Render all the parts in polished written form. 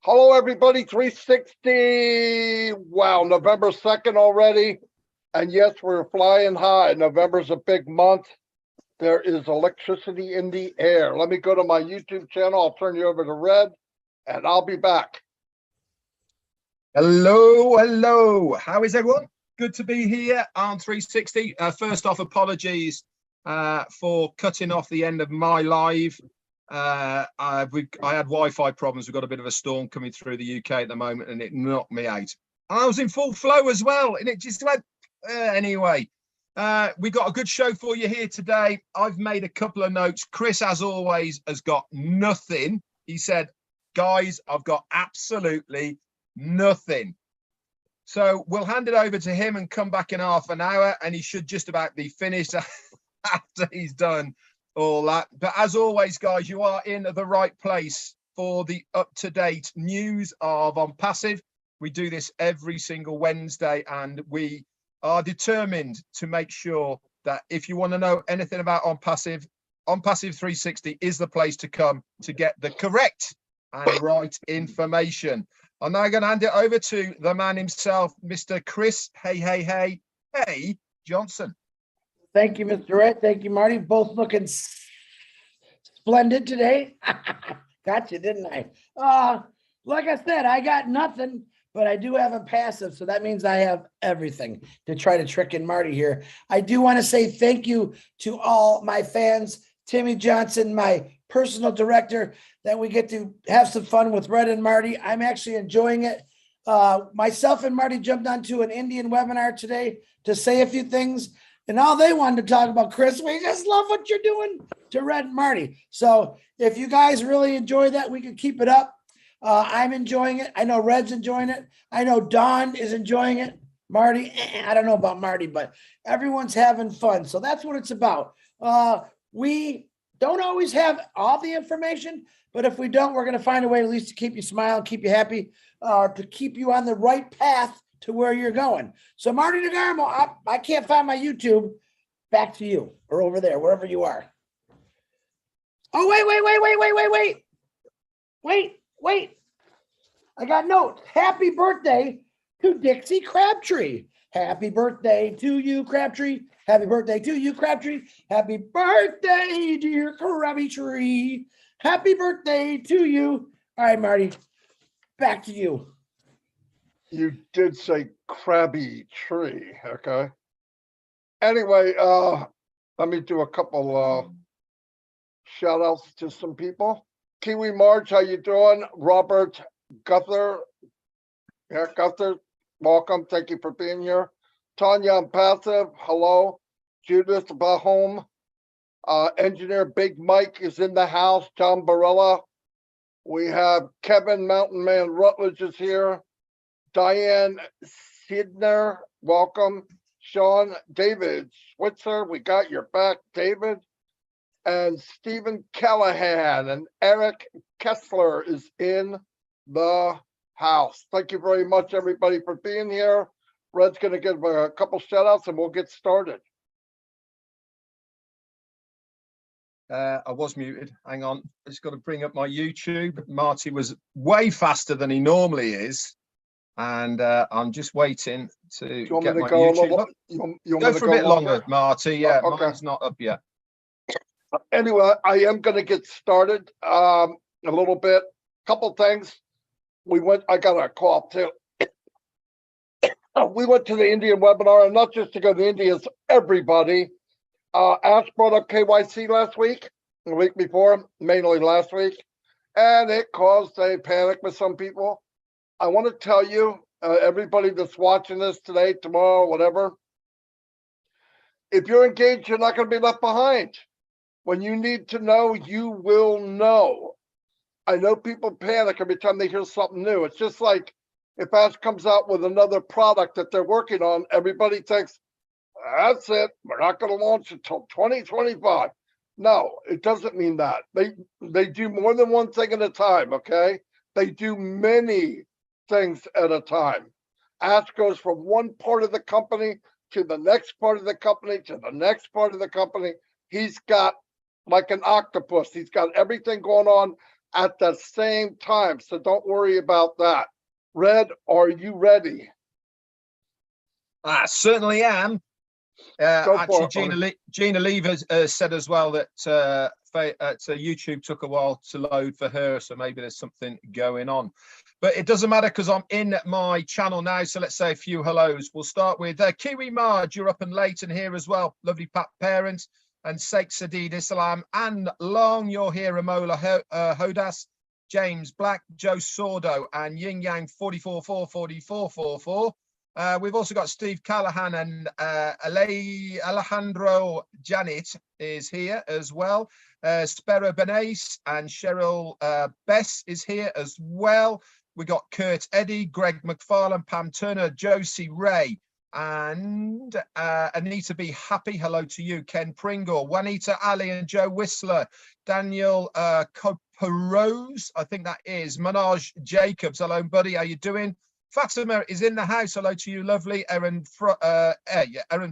Hello, everybody. 360. Wow, November 2nd already. And yes, we're flying high. November's a big month. There is electricity in the air. Let me go to my YouTube channel. I'll turn you over to Red, and I'll be back. Hello. How is everyone? Good to be here on 360. First off, apologies for cutting off the end of my live. I had Wi-Fi problems. We've got a bit of a storm coming through the UK at the moment, and it knocked me out. And I was in full flow as well, and it just went anyway. We got a good show for you here today. I've made a couple of notes. Chris, as always, has got nothing. He said, guys, I've got absolutely nothing. So we'll hand it over to him and come back in half an hour, and he should just about be finished after he's done all that. But as always, guys, you are in the right place for the up-to-date news of OnPassive. We do this every single Wednesday, and we are determined to make sure that if you want to know anything about OnPassive, OnPassive 360 is the place to come to get the correct and right information. I'm now going to hand it over to the man himself, Mr. Chris Hey Johnson. Thank you, Mr. Red. Thank you, Marty. Both looking splendid today. Got you, didn't I? Like I said, I got nothing, but I do have a passive, so that means I have everything to try to trick in Marty here. I do want to say thank you to all my fans, Timmy Johnson, my personal director, that we get to have some fun with Red and Marty. I'm actually enjoying it. Myself and Marty jumped onto an Indian webinar today to say a few things. And all they wanted to talk about, Chris, we just love what you're doing to Red and Marty. So if you guys really enjoy that, we can keep it up. I'm enjoying it. I know Red's enjoying it. I know Don is enjoying it. Marty, I don't know about Marty, but everyone's having fun. So that's what it's about. We don't always have all the information, but if we don't, we're going to find a way at least to keep you smiling, keep you happy, to keep you on the right path to where you're going. So Marty DeGarmo, I can't find my YouTube. Back to you, or over there, wherever you are. Oh, wait. I got notes. Happy birthday to Dixie Crabtree. Happy birthday to you, Crabtree. Happy birthday to you, Crabtree. Happy birthday, dear Crabtree. Happy birthday to you. All right, Marty, back to you. You did say crabby tree, okay? Anyway, let me do a couple shout outs to some people. Kiwi Marge, how you doing? Robert Guthrie, welcome. Thank you for being here. Tanya OnPassive, hello. Judith Bahome, engineer Big Mike is in the house. Tom Barella. We have Kevin Mountain Man Rutledge is here. Diane Sidner, welcome. Sean David Switzer, we got your back, David. And Stephen Callahan and Eric Kessler is in the house. Thank you very much, everybody, for being here. Red's going to give a couple shout outs and we'll get started. I was muted. Hang on. I just got to bring up my YouTube. Marty was way faster than he normally is. And I'm just waiting to get my YouTube up. Go for a bit longer, Marty. Yeah, okay. Mine's not up yet. Anyway, I am going to get started a little bit. Couple things. I got a call too. We went to the Indian webinar, and not just to go to India, it's everybody. Ash brought up KYC last week, the week before, mainly last week, and it caused a panic with some people. I want to tell you, everybody that's watching this today, tomorrow, whatever, if you're engaged, you're not going to be left behind. When you need to know, you will know. I know people panic every time they hear something new. It's just like if Ash comes out with another product that they're working on, everybody thinks, that's it. We're not going to launch until 2025. No, it doesn't mean that. They do more than one thing at a time, okay? They do many things at a time. Ash goes from one part of the company to the next part of the company to the next part of the company. He's got like an octopus. He's got everything going on at the same time. So don't worry about that. Red, are you ready? I certainly am. Go Actually, for it. Gina Lever said as well that YouTube took a while to load for her, so maybe there's something going on. But it doesn't matter because I'm in my channel now, so let's say a few hellos. We'll start with Kiwi Marge, you're up and late and here as well. Lovely Pat Parent and Sheikh Sadid Islam and Long, you're here, Amola Hodas, James Black, Joe Sordo and Yin Yang 44444444. We've also got Steve Callahan and Alejandro Janet is here as well. Spero Benace and Cheryl Bess is here as well. We got Kurt Eddy, Greg McFarlane, Pam Turner, Josie Ray, and Anita B. Happy. Hello to you, Ken Pringle, Juanita Ali and Joe Whistler, Daniel Coparose, I think that is, Manoj Jacobs. Hello, buddy. How you doing? Fatima is in the house. Hello to you, lovely. Erin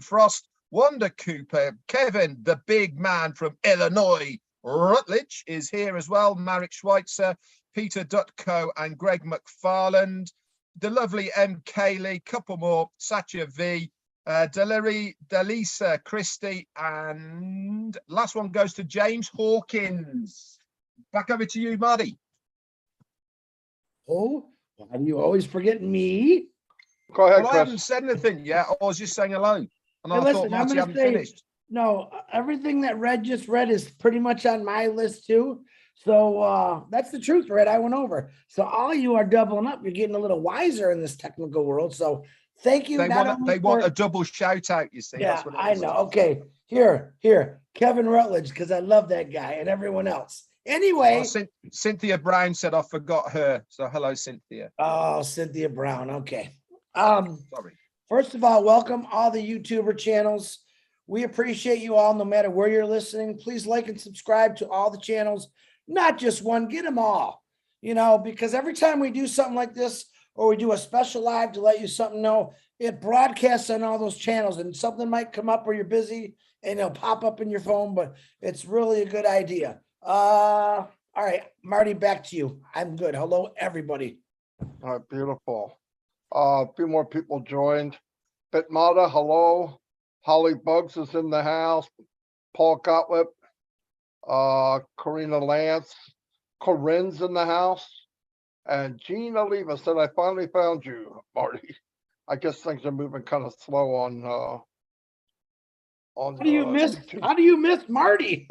Frost, Wanda Cooper, Kevin, the big man from Illinois, Rutledge is here as well. Marek Schweitzer, Peter Dutko, and Greg McFarland. The lovely M. Kaylee, couple more, Satya V, Delisa Christie, and last one goes to James Hawkins. Back over to you, Marty. Oh, why do you always forget me? Go ahead, Well, I Chris. haven't said anything yet. I was just saying hello. And Hey, I listen, thought I'm Marty gonna hadn't say- finished. No, everything that Red just read is pretty much on my list too. So that's the truth, Red. I went over. So all you are doubling up. You're getting a little wiser in this technical world. So thank you. They not want only they want for- a double shout out, you see. Yeah, That's what it I is. know. Okay, here, Kevin Rutledge, because I love that guy and everyone else. Anyway, Cynthia Brown said I forgot her. So hello, Cynthia. oh, Cynthia Brown. Okay. Sorry. First of all, welcome all the YouTuber channels. We appreciate you all, no matter where you're listening. Please like and subscribe to all the channels, not just one, get them all, because every time we do something like this, or we do a special live to let you something know, it broadcasts on all those channels and something might come up where you're busy and it'll pop up in your phone, but it's really a good idea. All right, Marty, back to you. I'm good. Hello, everybody. All right, beautiful. A few more people joined. Bitmata, hello. Holly Bugs is in the house. Paul Gottlieb, Karina Lance, Corinne's in the house, and Gina Leva said, "I finally found you, Marty." I guess things are moving kind of slow on. How do you miss? YouTube. How do you miss Marty?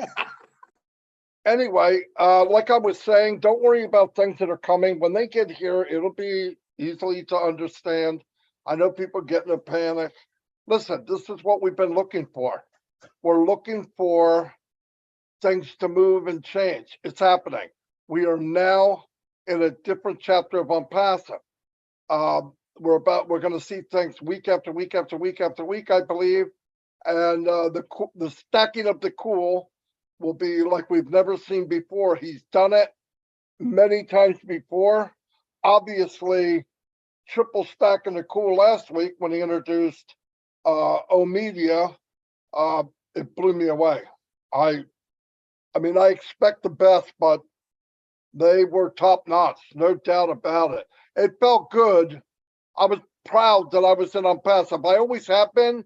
Anyway, like I was saying, don't worry about things that are coming. When they get here, it'll be easily to understand. I know people get in a panic. Listen, this is what we've been looking for. We're looking for things to move and change. It's happening. We are now in a different chapter of Unpassive. We're going to see things week after week after week after week, I believe. And the stacking of the cool will be like we've never seen before. He's done it many times before. Obviously, triple stacking the cool last week when he introduced O-Media, it blew me away. I mean, I expect the best, but they were top notch, no doubt about it. It felt good. I was proud that I was in Unpassive. I always have been,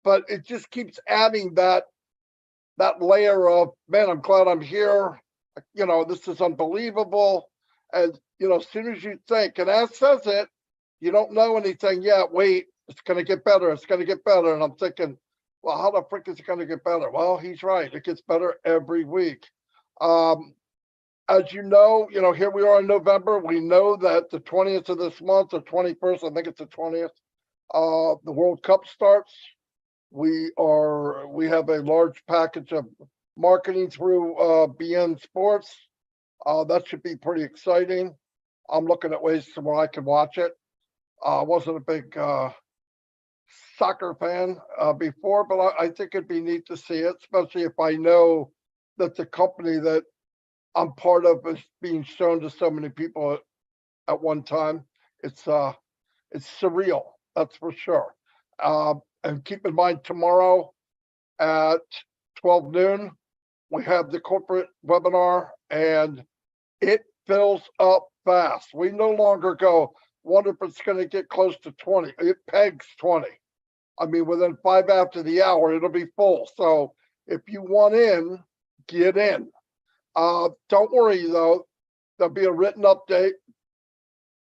but it just keeps adding that layer of, man, I'm glad I'm here. This is unbelievable. And, as soon as you think, and as says it, you don't know anything yet. Wait, it's going to get better. It's going to get better. And I'm thinking, well, how the frick is it going to get better? Well, he's right. It gets better every week. As you know, here we are in November. We know that the 20th of this month, or 21st, I think it's the 20th, the World Cup starts. We have a large package of marketing through BN Sports. That should be pretty exciting. I'm looking at ways to where I can watch it. I wasn't a big soccer fan before, but I think it'd be neat to see it, especially if I know that the company that I'm part of is being shown to so many people at one time. It's surreal, that's for sure. And keep in mind, tomorrow at 12 noon, we have the corporate webinar, and it fills up fast. We no longer go, wonder if it's going to get close to 20. It pegs 20. I mean, within 5 after the hour, it'll be full. So if you want in, get in. Don't worry though, there'll be a written update.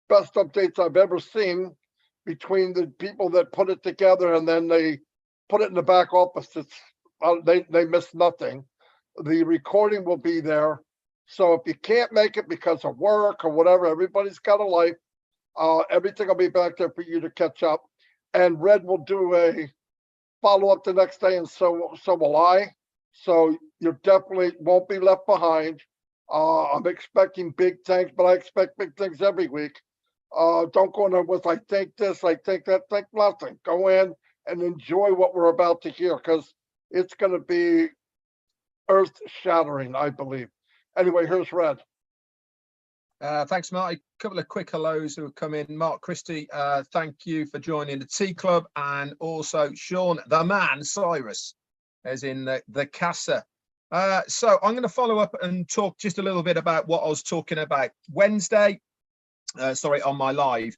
Best updates I've ever seen between the people that put it together and then they put it in the back office. It's they miss nothing. The recording will be there. So if you can't make it because of work or whatever, everybody's got a life. Everything will be back there for you to catch up. And Red will do a follow up the next day, and so will I. So you definitely won't be left behind. I'm expecting big things, but I expect big things every week. Don't go in there with I think this, I think that, think nothing. Go in and enjoy what we're about to hear because it's going to be earth shattering, I believe. Anyway, here's Red. Thanks, Marty. A couple of quick hellos who have come in. Mark Christie, thank you for joining the Tea Club, and also Sean, the man, Cyrus, as in the Casa. So I'm going to follow up and talk just a little bit about what I was talking about Wednesday. On my live.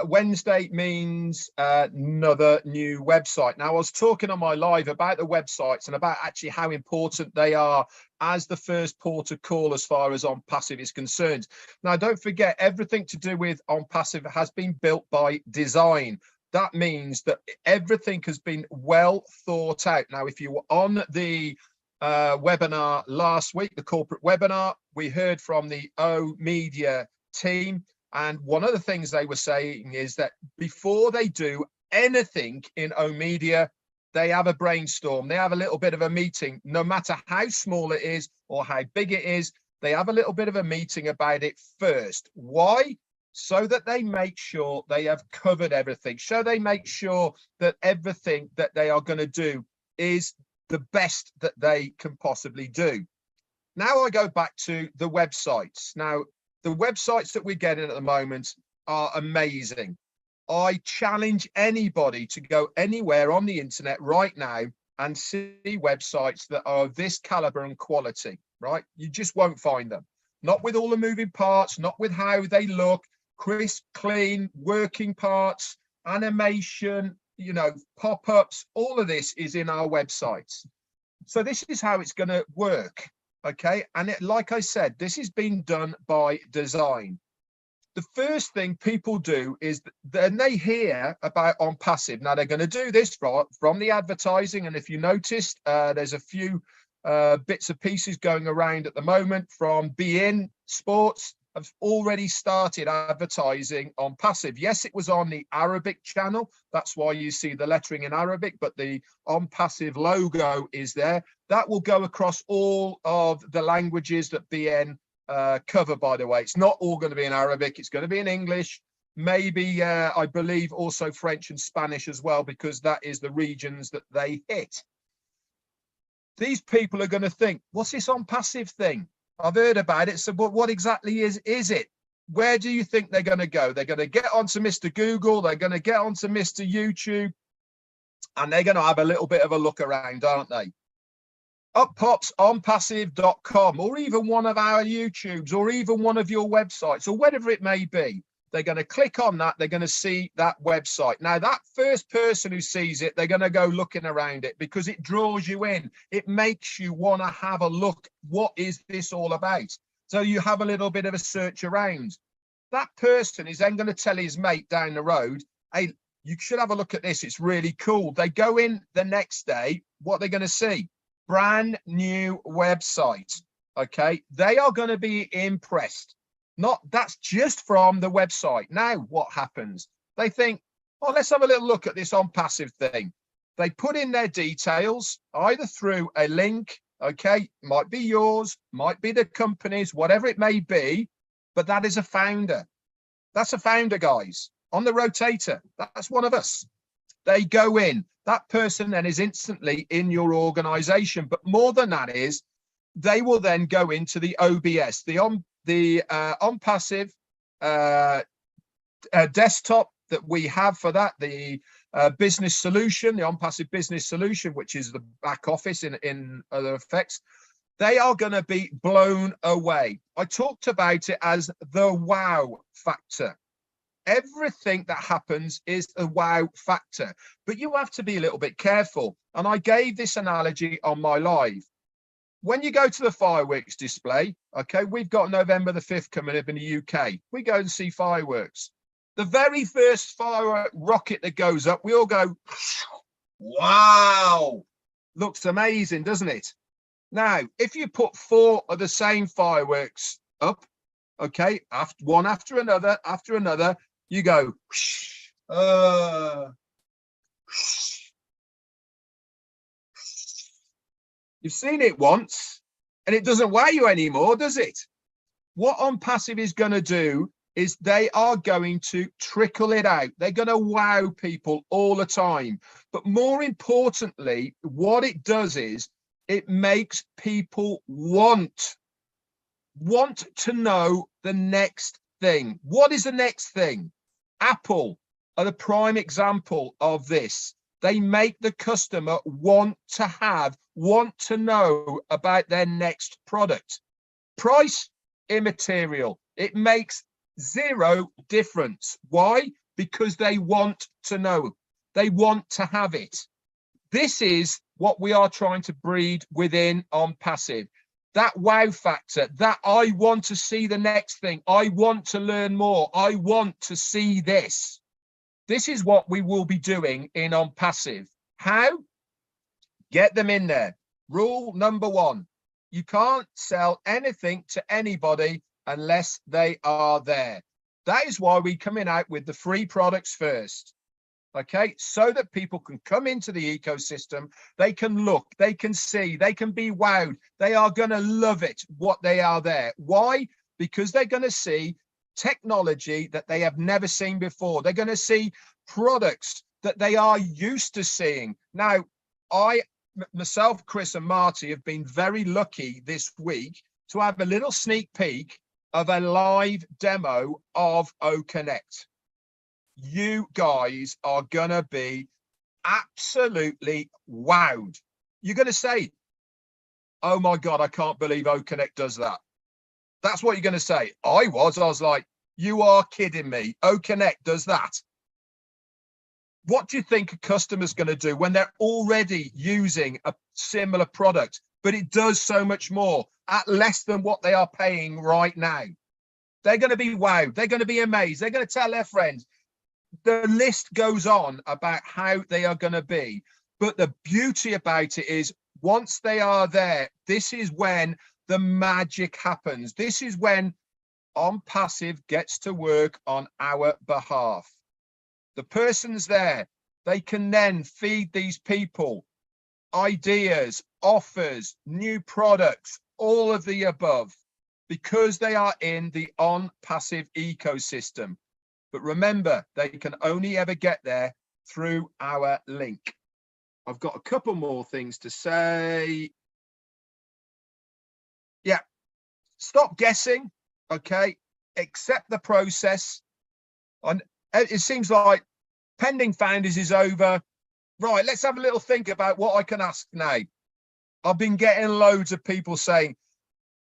Wednesday means another new website. Now, I was talking on my live about the websites and about actually how important they are as the first port of call as far as OnPassive is concerned. Now, don't forget, everything to do with OnPassive has been built by design. That means that everything has been well thought out. Now, if you were on the webinar last week, the corporate webinar, we heard from the O Media team. And one of the things they were saying is that before they do anything in O Media, they have a brainstorm. They have a little bit of a meeting, no matter how small it is or how big it is. They have a little bit of a meeting about it first. Why? So that they make sure they have covered everything. So they make sure that everything that they are going to do is the best that they can possibly do. Now I go back to the websites. Now, the websites that we're getting at the moment are amazing. I challenge anybody to go anywhere on the internet right now and see websites that are of this caliber and quality, right? You just won't find them. Not with all the moving parts, not with how they look, crisp, clean, working parts, animation, you know, pop-ups, all of this is in our websites. So this is how it's going to work. Okay, and like I said, this has been done by design. The first thing people do is then they hear about OnPassive. Now they're going to do this from the advertising, and if you noticed, there's a few bits and pieces going around at the moment from beIN Sports. Have already started advertising OnPassive. Yes, it was on the Arabic channel. That's why you see the lettering in Arabic, but the OnPassive logo is there. That will go across all of the languages that beIN cover, by the way. It's not all going to be in Arabic. It's going to be in English, maybe, I believe, also French and Spanish as well, because that is the regions that they hit. These people are going to think, what's this OnPassive thing? I've heard about it. So what exactly is it? Where do you think they're going to go? They're going to get onto Mr. Google. They're going to get onto Mr. YouTube. And they're going to have a little bit of a look around, aren't they? Up pops onpassive.com, or even one of our YouTubes, or even one of your websites, or whatever it may be. They're going to click on that. They're going to see that website. Now, that first person who sees it, they're going to go looking around it because it draws you in. It makes you want to have a look. What is this all about? So you have a little bit of a search around. That person is then going to tell his mate down the road, hey, you should have a look at this. It's really cool. They go in the next day. What they're going to see? Brand new website. Okay. They are going to be impressed. That's just from the website. Now, what happens? They think, oh, let's have a little look at this OnPassive thing. They put in their details, either through a link, okay, might be yours, might be the company's, whatever it may be, but that is a founder. That's a founder, guys, on the rotator. That's one of us. They go in. That person then is instantly in your organization. But more than that is, they will then go into the OBS, the OnPassive desktop that we have for that, the business solution, the OnPassive business solution, which is the back office in other effects. They are going to be blown away. I talked about it as the wow factor. Everything that happens is a wow factor, but you have to be a little bit careful. And I gave this analogy on my live. When you go to the fireworks display, okay, we've got November the 5th coming up in the UK. We go and see fireworks. The very first firework rocket that goes up, we all go, wow, looks amazing, doesn't it? Now, if you put 4 of the same fireworks up, okay, one after another, you go, you've seen it once and it doesn't wow you anymore, does it? What OnPassive is going to do is they are going to trickle it out. They're going to wow people all the time. But more importantly, what it does is it makes people want to know the next thing. What is the next thing? Apple are the prime example of this. They make the customer want to know about their next product. Price, immaterial. It makes zero difference. Why? Because they want to know. They want to have it. This is what we are trying to breed within OnPassive. That wow factor, that I want to see the next thing. I want to learn more. I want to see this. This is what we will be doing in OnPassive. How? Get them in there. Rule number 1, you can't sell anything to anybody unless they are there. That is why we're coming out with the free products first. Okay, so that people can come into the ecosystem, they can look, they can see, they can be wowed. They are going to love it, what they are there. Why? Because they're going to see technology that they have never seen before. They're going to see products that they are used to seeing. Now, myself, Chris and Marty have been very lucky this week to have a little sneak peek of a live demo of OConnect. You guys are going to be absolutely wowed. You're going to say, oh my God, I can't believe OConnect does that. That's what you're going to say. I was like, you are kidding me. OConnect does that. What do you think a customer's going to do when they're already using a similar product, but it does so much more at less than what they are paying right now? They're going to be wowed. They're going to be amazed. They're going to tell their friends. The list goes on about how they are going to be. But the beauty about it is once they are there, this is when the magic happens. This is when OnPassive gets to work on our behalf. The person's there. They can then feed these people ideas, offers, new products, all of the above, because they are in the OnPassive ecosystem. But remember, they can only ever get there through our link. I've got a couple more things to say. Yeah, stop guessing, okay? Accept the process. And it seems like pending founders is over. Right, let's have a little think about what I can ask now. I've been getting loads of people saying,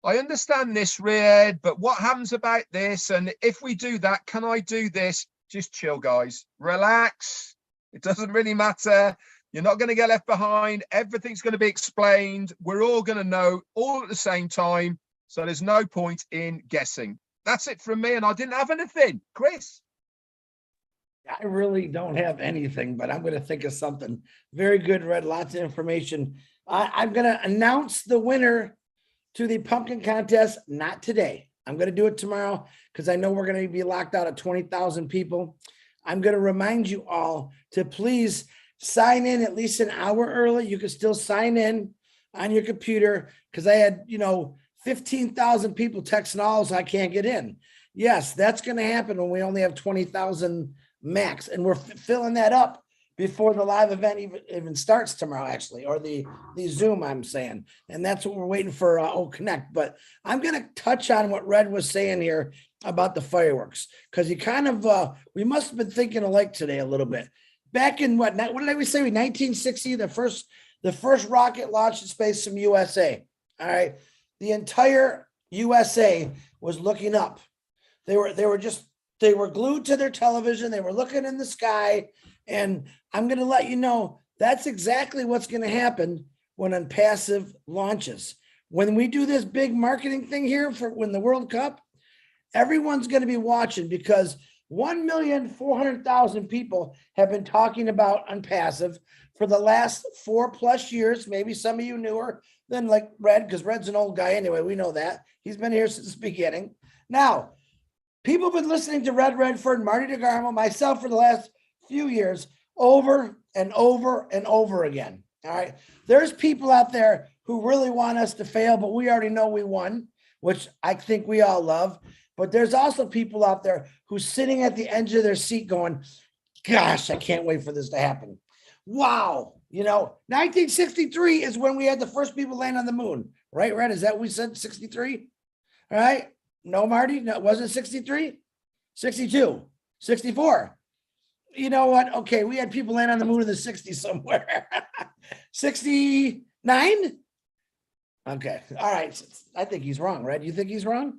I understand this, Red, but what happens about this? And if we do that, can I do this? Just chill, guys. Relax. It doesn't really matter. You're not going to get left behind. Everything's going to be explained. We're all going to know all at the same time. So there's no point in guessing. That's it from me. And I didn't have anything. Chris? I really don't have anything, but I'm going to think of something. Very good, Red. Lots of information. I'm going to announce the winner to the pumpkin contest, not today. I'm going to do it tomorrow because I know we're going to be locked out of 20,000 people. I'm going to remind you all to please sign in at least an hour early. You can still sign in on your computer because I had, 15,000 people texting all, so I can't get in. Yes, that's going to happen when we only have 20,000 max, and we're filling that up before the live event even starts tomorrow, actually, or the Zoom, I'm saying. And that's what we're waiting for OConnect. But I'm going to touch on what Red was saying here about the fireworks, because he kind of, we must have been thinking alike today a little bit. Back in what did we say? 1960, the first rocket launched in space from USA. All right. The entire USA was looking up. They were glued to their television. They were looking in the sky. And I'm going to let you know that's exactly what's going to happen when Unpassive launches. When we do this big marketing thing here for when the World Cup, everyone's going to be watching because 1,400,000 people have been talking about Unpassive for the last 4+ years. Maybe some of you newer than like Red, because Red's an old guy anyway. We know that. He's been here since the beginning. Now, people have been listening to Red Redford, Marty DeGarmo, myself for the last few years over and over and over again. All right. There's people out there who really want us to fail, but we already know we won, which I think we all love. But there's also people out there who's sitting at the edge of their seat going, gosh, I can't wait for this to happen. Wow. 1963 is when we had the first people land on the moon, right? Red, is that what we said? 63? All right. No, Marty, no, it wasn't 63, 62, 64. You know what? Okay. We had people land on the moon in the 60s somewhere. 69? Okay. All right. I think he's wrong, Red. You think he's wrong?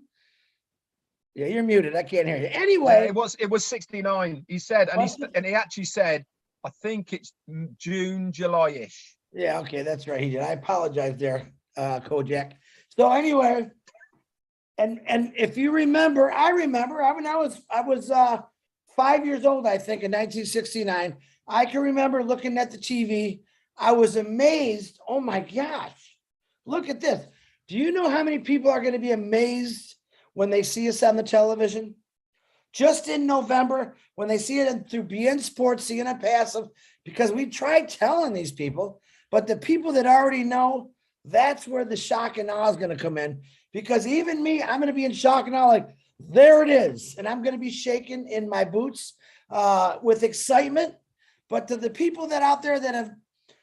Yeah, you're muted. I can't hear you. Anyway, it was 69. He said, and he actually said, I think it's June, July-ish. Yeah, okay, that's right. He did. I apologize there, Kojak. So anyway, and if you remember, I was 5 years old, I think, in 1969. I can remember looking at the TV. I was amazed. Oh my gosh, look at this. Do you know how many people are going to be amazed when they see us on the television? Just in November, when they see it through beIN Sports, seeing Unpassive, because we tried telling these people, but the people that already know, that's where the shock and awe is going to come in. Because even me, I'm going to be in shock and awe, like, there it is. And I'm going to be shaking in my boots with excitement. But to the people that out there that have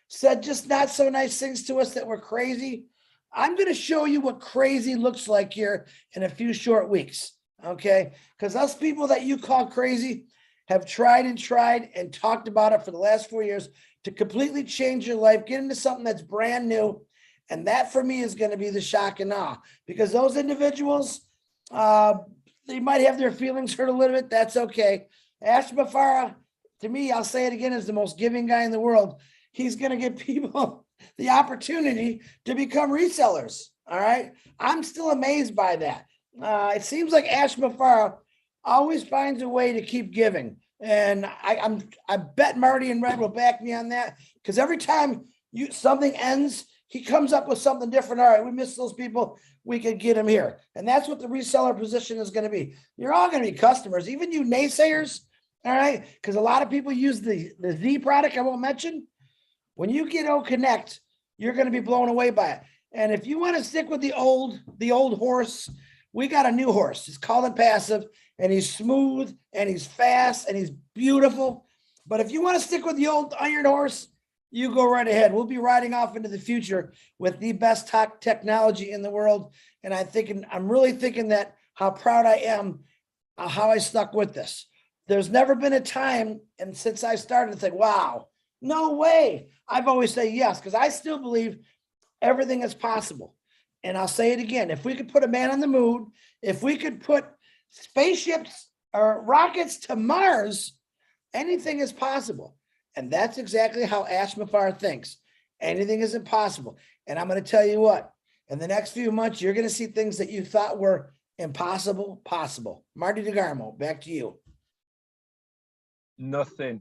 said just not so nice things to us that we're crazy, I'm going to show you what crazy looks like here in a few short weeks. Okay, because us people that you call crazy have tried and talked about it for the last 4 years to completely change your life, get into something that's brand new. And that for me is going to be the shock and awe, because those individuals, they might have their feelings hurt a little bit. That's okay. Ash Mafara, to me, I'll say it again, is the most giving guy in the world. He's going to give people the opportunity to become resellers. All right. I'm still amazed by that. It seems like Ash Mafara always finds a way to keep giving. And I bet Marty and Red will back me on that, because every time something ends, he comes up with something different. All right, we missed those people. We could get them here. And that's what the reseller position is going to be. You're all going to be customers, even you naysayers. All right. Because a lot of people use the Z product I won't mention. When you get O Connect, you're going to be blown away by it. And if you want to stick with the old horse, we got a new horse. It's called Unpassive, and he's smooth and he's fast and he's beautiful. But if you want to stick with the old iron horse, you go right ahead. We'll be riding off into the future with the best technology in the world. And I'm really thinking that how proud I am how I stuck with this. There's never been a time, and since I started, it's like, wow, no way. I've always said yes, because I still believe everything is possible. And I'll say it again. If we could put a man on the moon, if we could put spaceships or rockets to Mars, anything is possible. And that's exactly how Ash Mafar thinks. Anything is impossible. And I'm going to tell you what, in the next few months, you're going to see things that you thought were impossible, possible. Marty DeGarmo, back to you. Nothing.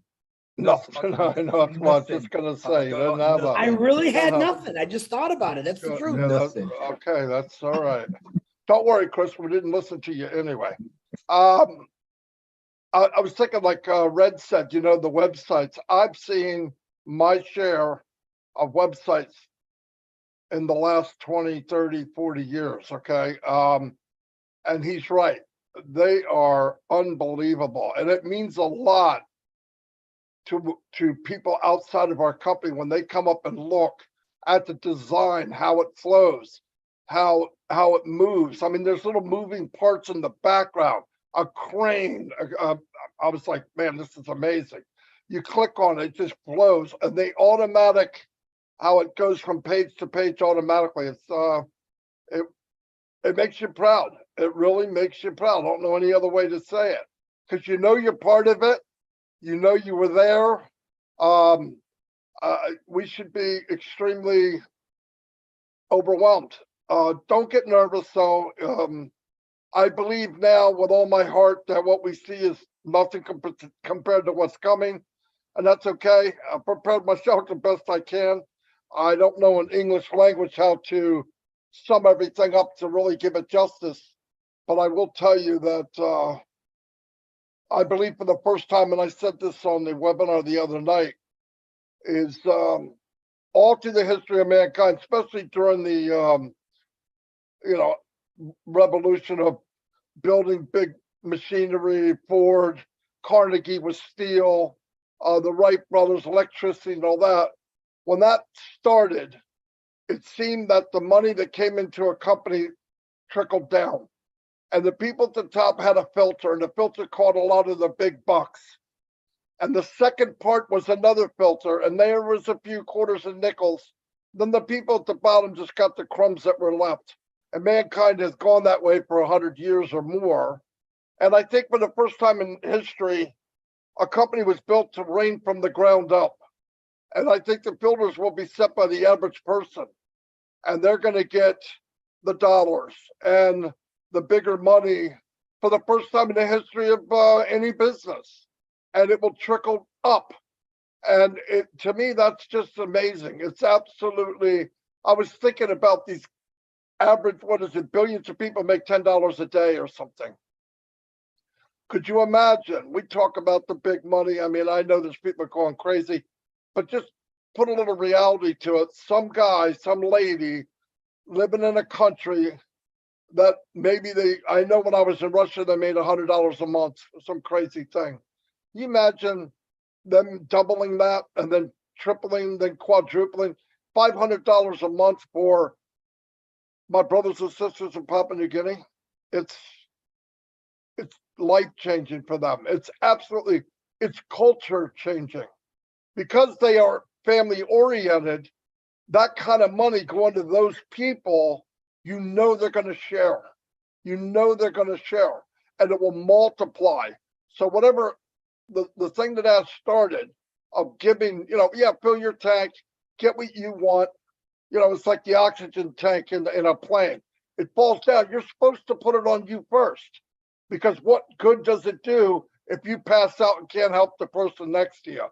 No, that's what I was just going to say. You didn't have I really had nothing. I just thought about it. That's the truth. Nothing. Okay, that's all right. Don't worry, Chris. We didn't listen to you anyway. I was thinking, like Red said, the websites. I've seen my share of websites in the last 20, 30, 40 years. Okay. And he's right. They are unbelievable. And it means a lot to people outside of our company when they come up and look at the design, how it flows, how it moves. I mean, there's little moving parts in the background, a crane. I was like, man, this is amazing. You click on it, it just flows, and how it goes from page to page automatically. It makes you proud. It really makes you proud. I don't know any other way to say it, because you know you're part of it. You know you were there. We should be extremely overwhelmed. Don't get nervous, though. I believe now with all my heart that what we see is nothing compared to what's coming, and that's okay. I prepared myself the best I can. I don't know in English language how to sum everything up to really give it justice, but I will tell you that I believe for the first time, and I said this on the webinar the other night, is all through the history of mankind, especially during the revolution of building big machinery, Ford, Carnegie with steel, the Wright brothers, electricity, and all that. When that started, it seemed that the money that came into a company trickled down. And the people at the top had a filter, and the filter caught a lot of the big bucks. And the second part was another filter, and there was a few quarters and nickels. Then the people at the bottom just got the crumbs that were left. And mankind has gone that way for 100 years or more. And I think for the first time in history, a company was built to reign from the ground up. And I think the filters will be set by the average person. And they're going to get the dollars and the bigger money for the first time in the history of any business. And it will trickle up. And to me, that's just amazing. It's absolutely, I was thinking about these average, billions of people make $10 a day or something. Could you imagine? We talk about the big money. I mean, I know there's people going crazy, but just put a little reality to it. Some guy, some lady living in a country that maybe I know when I was in Russia, they made $100 a month, some crazy thing. Can you imagine them doubling that and then tripling, then quadrupling, $500 a month for my brothers and sisters in Papua New Guinea? It's life-changing for them. It's culture changing. Because they are family oriented, that kind of money going to those people, you know they're going to share. You know they're going to share, and it will multiply. So whatever the thing that has started of giving, fill your tank, get what you want. It's like the oxygen tank in a plane. It falls down. You're supposed to put it on you first, because what good does it do if you pass out and can't help the person next to you?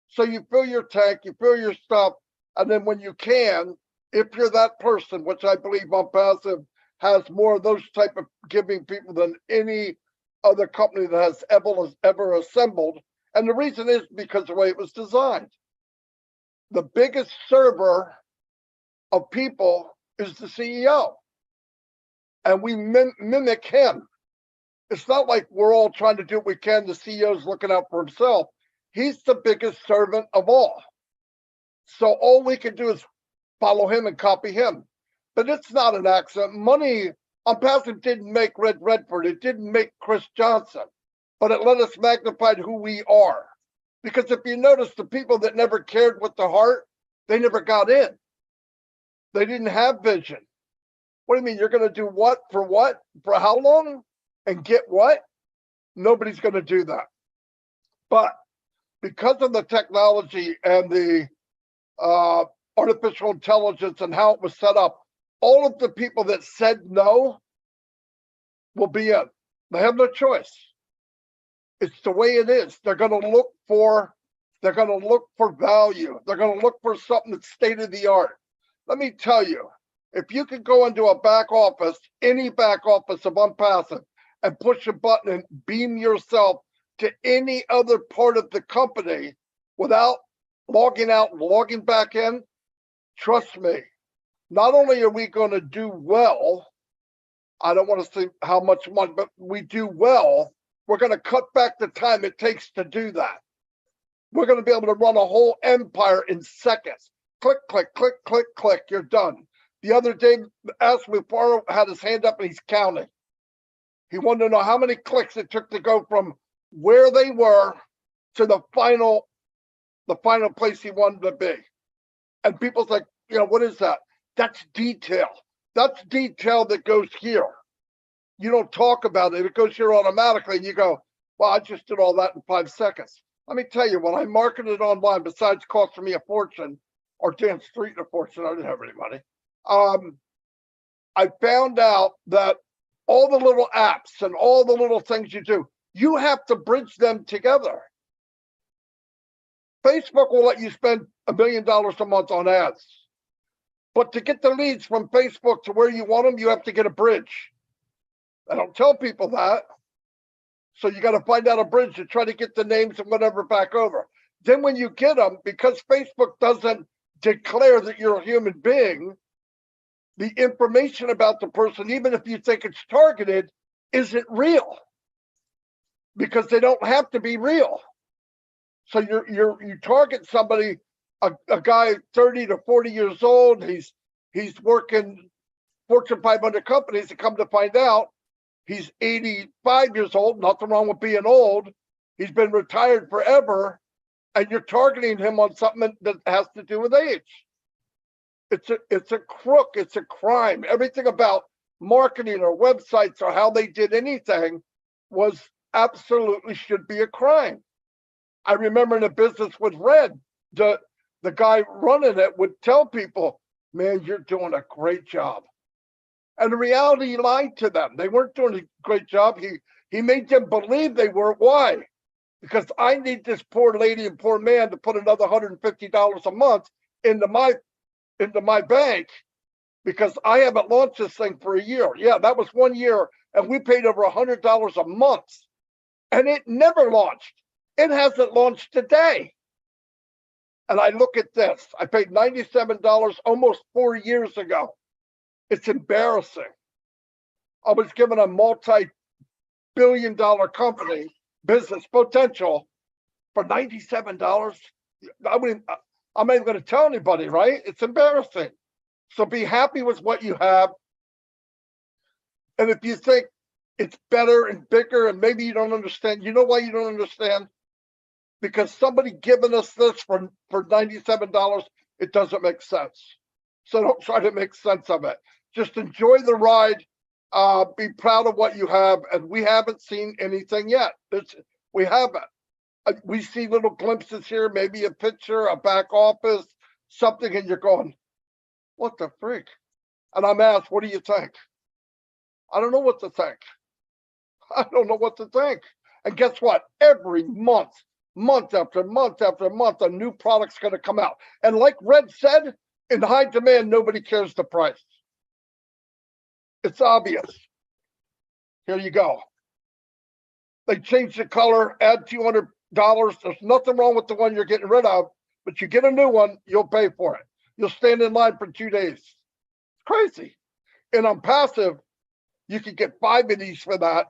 So you fill your tank, you fill your stuff, and then when you can, if you're that person, which I believe OnPassive has more of those type of giving people than any other company that has ever assembled. And the reason is because of the way it was designed. The biggest server of people is the CEO. And we mimic him. It's not like we're all trying to do what we can. The CEO's looking out for himself. He's the biggest servant of all. So all we can do is follow him and copy him. But it's not an accident. Money OnPassive didn't make Red Redford. It didn't make Chris Johnson. But it let us magnify who we are. Because if you notice, the people that never cared with the heart, they never got in. They didn't have vision. What do you mean? You're going to do what? For how long? And get what? Nobody's going to do that. But because of the technology and the artificial intelligence and how it was set up, all of the people that said no will be in. They have no choice. It's the way it is. They're going to look for value. They're going to look for something that's state of the art. Let me tell you, if you could go into a back office, any back office of OnPassive, and push a button and beam yourself to any other part of the company without logging out and logging back in, trust me, not only are we going to do well, I don't want to say how much money, but we do well, we're going to cut back the time it takes to do that. We're going to be able to run a whole empire in seconds. Click, click, click, click, click, you're done. The other day, Ashley Farrow had his hand up and he's counting. He wanted to know how many clicks it took to go from where they were to the final place he wanted to be. And people's like, what is that? That's detail. That's detail that goes here. You don't talk about it. It goes here automatically. And you go, well, I just did all that in 5 seconds. Let me tell you, when I marketed online, besides costing me a fortune, or Dan Street a fortune, I didn't have any money. I found out that all the little apps and all the little things you do, you have to bridge them together. Facebook will let you spend $1 million a month on ads. But to get the leads from Facebook to where you want them, you have to get a bridge. I don't tell people that. So you got to find out a bridge to try to get the names and whatever back over. Then when you get them, because Facebook doesn't declare that you're a human being, the information about the person, even if you think it's targeted, isn't real. Because they don't have to be real. So you target somebody, a guy 30 to 40 years old, he's working Fortune 500 companies, and come to find out he's 85 years old, nothing wrong with being old. He's been retired forever, and you're targeting him on something that has to do with age. It's a crook, it's a crime. Everything about marketing or websites or how they did anything was absolutely should be a crime. I remember in a business with Red, the guy running it would tell people, man, you're doing a great job. And in reality, he lied to them. They weren't doing a great job. He made them believe they were. Why? Because I need this poor lady and poor man to put another $150 a month into my bank, because I haven't launched this thing for a year. Yeah, that was 1 year, and we paid over $100 a month, and it never launched. It hasn't launched today. And I look at this. I paid $97 almost 4 years ago. It's embarrassing. I was given a multi-billion-dollar company, business potential, for $97. I'm not even going to tell anybody, right? It's embarrassing. So be happy with what you have. And if you think it's better and bigger and maybe you don't understand, you know why you don't understand? Because somebody giving us this for $97, it doesn't make sense. So don't try to make sense of it. Just enjoy the ride. Be proud of what you have. And we haven't seen anything yet. We haven't. We see little glimpses here, maybe a picture, a back office, something, and you're going, what the freak? And I'm asked, what do you think? I don't know what to think. I don't know what to think. And guess what? Every month after month after month, a new product's going to come out. And like Red said, in high demand, nobody cares the price. It's obvious. Here you go. They changed the color, add $200. There's nothing wrong with the one you're getting rid of, but you get a new one, you'll pay for it. You'll stand in line for 2 days. It's crazy. And on passive, you can get 5 of these for that,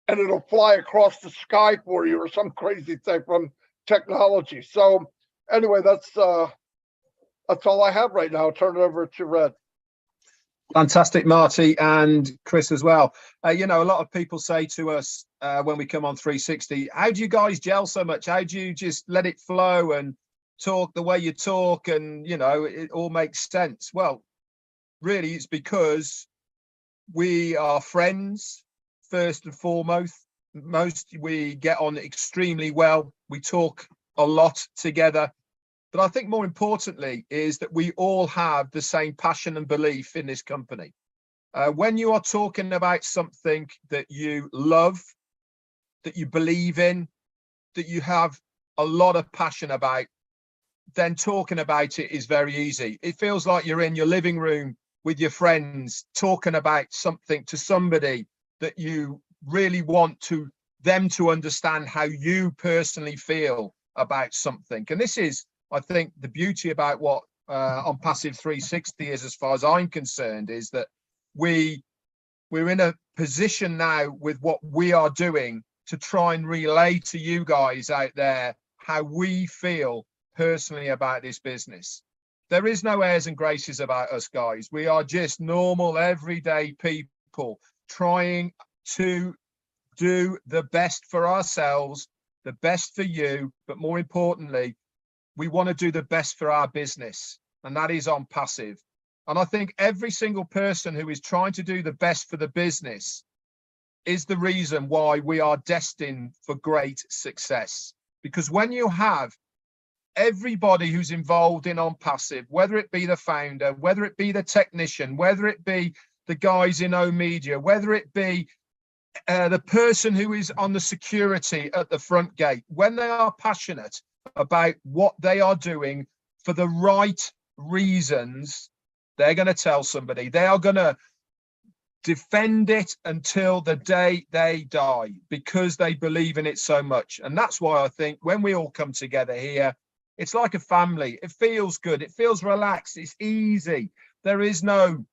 and it'll fly across the sky for you, or some crazy thing from technology. So anyway, that's all I have right now. I'll turn it over to Red. Fantastic, Marty, and Chris as well. You know, a lot of people say to us when we come on 360, how do you guys gel so much? How do you just let it flow and talk the way you talk, and, you know, it all makes sense? Well, really, it's because we are friends, first and foremost. We get on extremely well. We talk a lot together. But I think more importantly is that we all have the same passion and belief in this company. When you are talking about something that you love, that you believe in, that you have a lot of passion about, then talking about it is very easy. It feels like you're in your living room with your friends, talking about something to somebody that you really want them to understand how you personally feel about something. And this is, I think, the beauty about what on Passive 360 is, as far as I'm concerned, is that we're in a position now with what we are doing to try and relay to you guys out there how we feel personally about this business. There is no airs and graces about us, guys. We are just normal, everyday people trying to do the best for ourselves, the best for you, but more importantly, we want to do the best for our business, and that is on Passive. And I think every single person who is trying to do the best for the business is the reason why we are destined for great success. Because when you have everybody who's involved in OnPassive, whether it be the founder, whether it be the technician, whether it be the guys in oMedia, whether it be the person who is on the security at the front gate, when they are passionate about what they are doing for the right reasons, they're going to tell somebody. They are going to defend it until the day they die because they believe in it so much. And that's why I think when we all come together here, it's like a family. It feels good. It feels relaxed. It's easy. There is no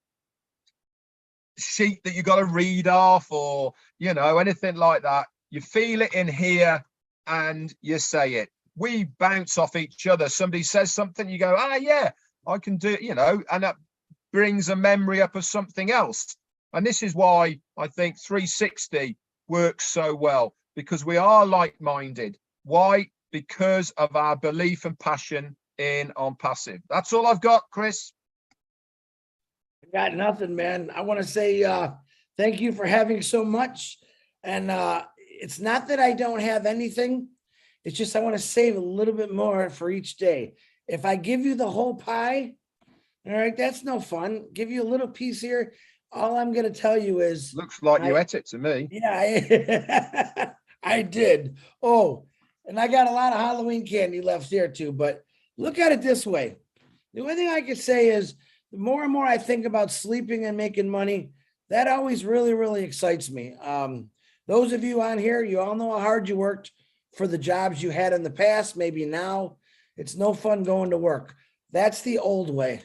sheet that you got to read off or, you know, anything like that. You feel it in here and you say it. We bounce off each other. Somebody says something, you go, ah, yeah, I can do it, you know, and that brings a memory up of something else. And this is why I think 360 works so well, because we are like-minded. Why? Because of our belief and passion in OnPassive. That's all I've got, Chris. I got nothing, man. I want to say thank you for having so much. And it's not that I don't have anything. It's just I want to save a little bit more for each day. If I give you the whole pie, all right, that's no fun. Give you a little piece here. All I'm going to tell you is... Looks like you ate it to me. Yeah, I did. Oh, and I got a lot of Halloween candy left here too, but look at it this way. The only thing I could say is the more and more I think about sleeping and making money, that always really, really excites me. Those of you on here, you all know how hard you worked for the jobs you had in the past. Maybe now it's no fun going to work. That's the old way.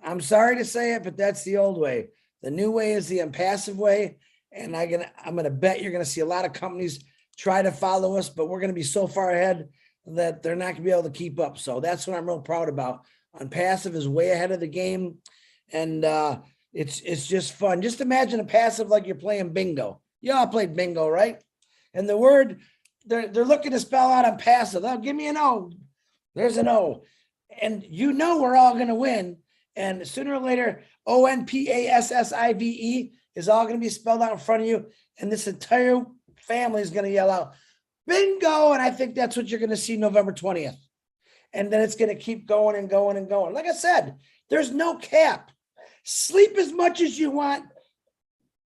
I'm sorry to say it, but that's the old way. The new way is the OnPassive way. And I'm gonna bet you're gonna see a lot of companies try to follow us, but we're gonna be so far ahead that they're not gonna be able to keep up. So that's what I'm real proud about. OnPassive is way ahead of the game, and it's just fun. Just imagine OnPassive like you're playing bingo. You all played bingo, right? And the word they're looking to spell out OnPassive. Oh, give me an O. There's an O, and you know we're all gonna win. And sooner or later, OnPassive is all going to be spelled out in front of you. And this entire family is going to yell out, bingo. And I think that's what you're going to see November 20th. And then it's going to keep going and going and going. Like I said, there's no cap. Sleep as much as you want.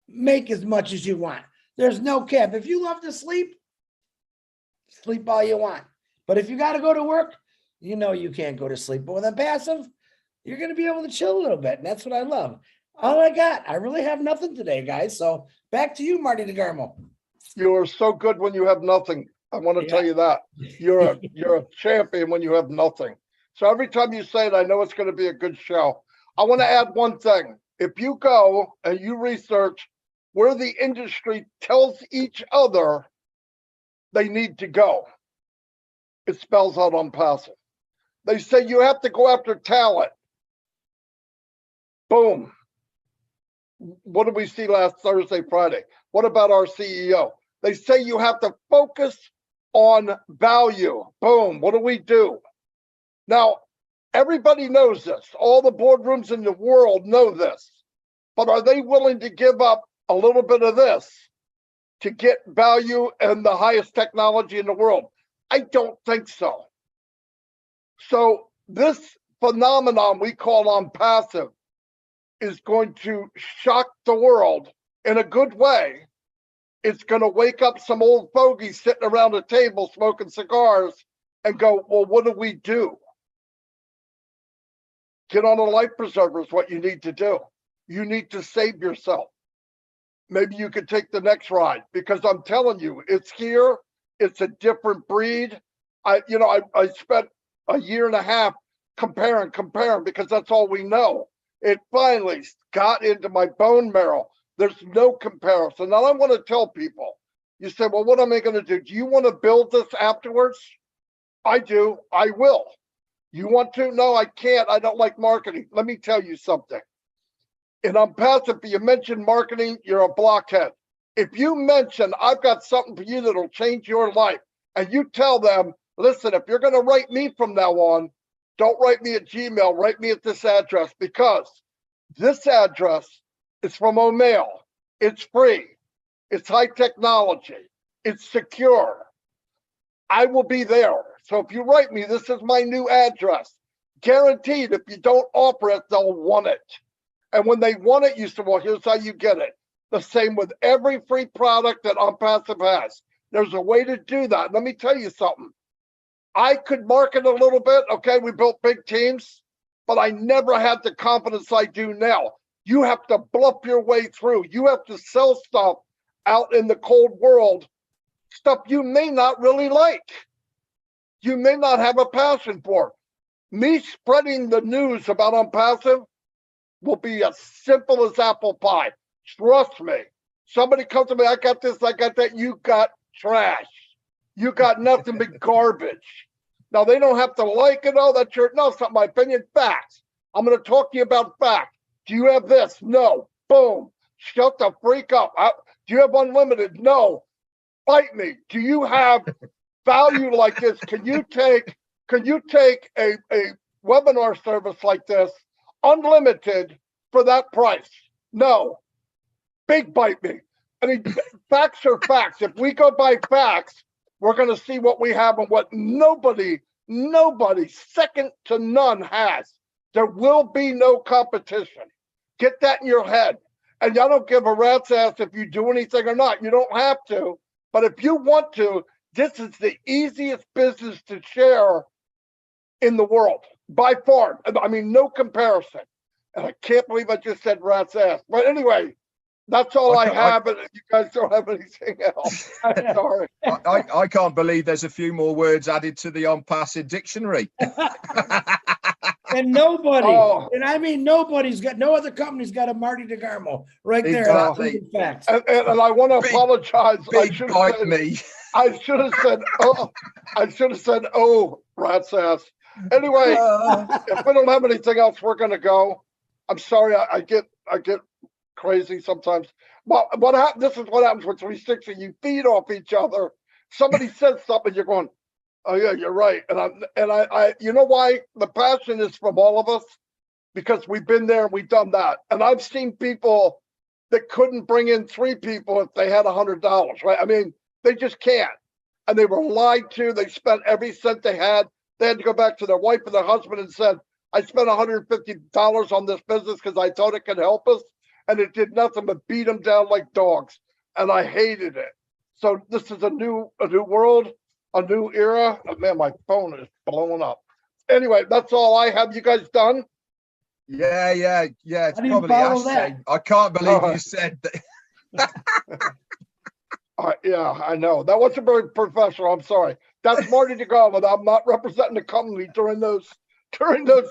Make as much as you want. There's no cap. If you love to sleep, sleep all you want. But if you got to go to work, you know you can't go to sleep. But with OnPassive, you're going to be able to chill a little bit. And that's what I love. All I got. I really have nothing today, guys. So back to you, Marty DeGarmo. You're so good when you have nothing. I want to tell you that. You're a champion when you have nothing. So every time you say it, I know it's going to be a good show. I want to add one thing. If you go and you research where the industry tells each other they need to go, it spells out OnPassive. They say you have to go after talent. Boom. What did we see last Thursday, Friday? What about our CEO? They say you have to focus on value. Boom. What do? Now, everybody knows this. All the boardrooms in the world know this. But are they willing to give up a little bit of this to get value and the highest technology in the world? I don't think so. So this phenomenon we call OnPassive is going to shock the world in a good way. It's going to wake up some old fogies sitting around a table smoking cigars and go, well, what do? Get on a life preserver is what you need to do. You need to save yourself. Maybe you could take the next ride, because I'm telling you, it's here. It's a different breed. I spent a year and a half comparing, because that's all we know. It finally got into my bone marrow. There's no comparison. Now I want to tell people, you say, well, what am I going to do? Do you want to build this afterwards? I do. I will. You want to? No, I can't. I don't like marketing. Let me tell you something. In OnPassive, if you mention marketing, you're a blockhead. If you mention, I've got something for you that'll change your life, and you tell them, listen, if you're going to write me from now on, don't write me at Gmail, write me at this address, because This address is from O'Mail. It's free. It's high technology. It's secure. I will be there. So if you write me, this is my new address. Guaranteed, if you don't offer it, they'll want it. And when they want it, you say, well, here's how you get it. The same with every free product that OnPassive has. There's a way to do that. Let me tell you something. I could market a little bit. Okay, we built big teams, but I never had the confidence I do now. You have to bluff your way through. You have to sell stuff out in the cold world, stuff you may not really like. You may not have a passion for. Me spreading the news about OnPassive will be as simple as apple pie. Trust me. Somebody comes to me, I got this, I got that. You got trash. You got nothing but garbage. Now, they don't have to like it. Oh, that's your, no, it's not my opinion. Facts. I'm going to talk to you about facts. Do you have this? No. Boom. Shut the freak up. Do you have unlimited? No. Fight me. Do you have value like this? Can you take a webinar service like this, unlimited, for that price? No. Big bite me. I mean, facts are facts. If we go by facts, we're going to see what we have and what nobody, second to none, has. There will be no competition. Get that in your head. And I don't give a rat's ass if you do anything or not. You don't have to. But if you want to, this is the easiest business to share in the world, by far. I mean, no comparison. And I can't believe I just said rat's ass. But anyway, that's all I have. And you guys don't have anything else. Sorry. I can't believe there's a few more words added to the OnPassive dictionary. And nobody, and I mean nobody's got, no other company's got a Marty DeGarmo right there. Exactly. Facts. And I want to apologize. I should have said, oh, rat's ass. Anyway, if we don't have anything else, we're going to go. I'm sorry. I get crazy sometimes. Well, this is what happens with 360. You feed off each other. Somebody says something, you're going, oh yeah, you're right. And I, you know why? The passion is from all of us, because we've been there and we've done that. And I've seen people that couldn't bring in 3 people if they had $100, right? I mean, they just can't. And they were lied to. They spent every cent they had. They had to go back to their wife and their husband and said, I spent $150 on this business because I thought it could help us. And it did nothing but beat them down like dogs. And I hated it. So this is a new world, a new era. Oh, man, my phone is blowing up. Anyway, that's all I have. You guys done? Yeah. It's didn't probably follow Ashley. that. I can't believe you said that. Yeah, I know. That wasn't very professional. I'm sorry. That's Marty DeGarmo. I'm not representing the company during those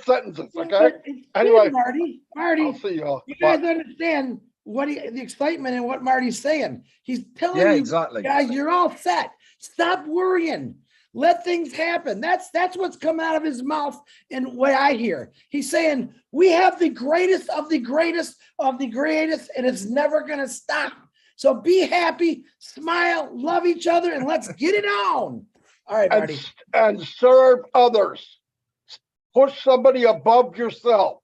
sentences, okay? Anyway, Marty, I'll see y'all. you guys understand the excitement in what Marty's saying. He's telling you, exactly. guys, you're all set. Stop worrying. Let things happen. That's what's coming out of his mouth and what I hear. He's saying, we have the greatest of the greatest of the greatest, and it's never going to stop. So be happy, smile, love each other, and let's get it on. All right, Marty. And serve others. Push somebody above yourself.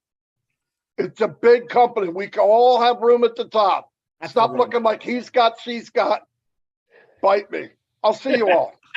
It's a big company. We can all have room at the top. Stop looking like he's got, she's got. Bite me. I'll see you all.